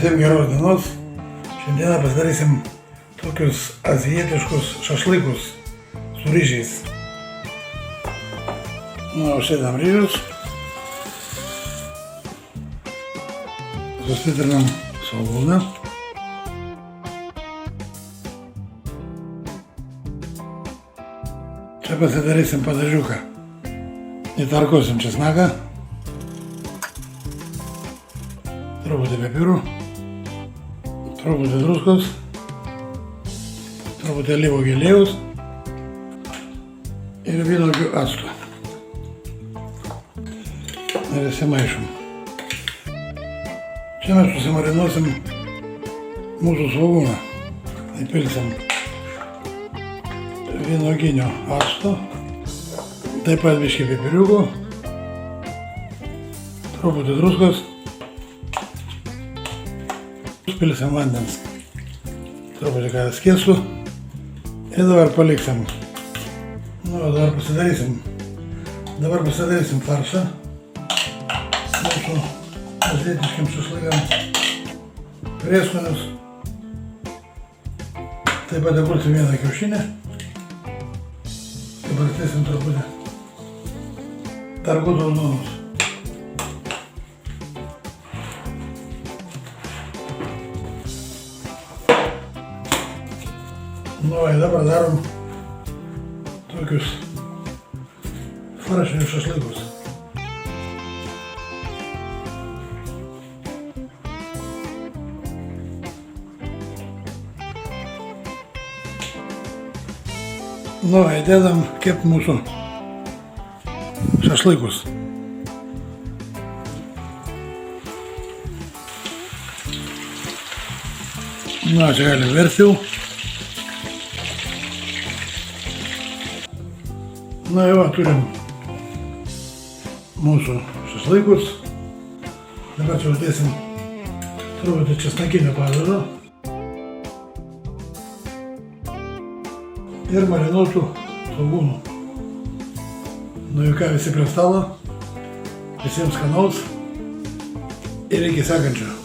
Visiems geros dienos. Šiandieną pasidarysim tokius azijietiškus šašlykus su ryžiais. Užsidedam ryžius. Sustiprinam svogūną. Čia pasidarysim padažiuką. Įtarkuosim česnaką. Truputį pipirų. Truputį druskos. Truputį alyvuogių aliejaus. Ir vynuogių acto. Ir įsimaišom. Čia mes susimarinuosim mūsų svogūną. Įpilsim vynuoginio acto. Taip pat biškį pipiriukų. Truputį druskos. Pilsim vandens. Truputį ką skiesų. Ir dabar paliksim. Dabar pasidarysim faršą. Mūsų azijietiškiam šašlykam. Prieskonius. Taip pat įkulsim vieną kiaušinį. Pabarstysim truputį tarkuotos duonos. Ir dabar darom tokius faršinius šašlykus. Įdedam kept mūsų šašlykus. Čia galim versti jau. Jau turim mūsų šašlykus. Dabar čia uždėsim truputį česnakinio padažo. Ir marinuotų svogūnų. Jau ką, visi prie stalo. Visiems skanaus. Ir iki sekančio.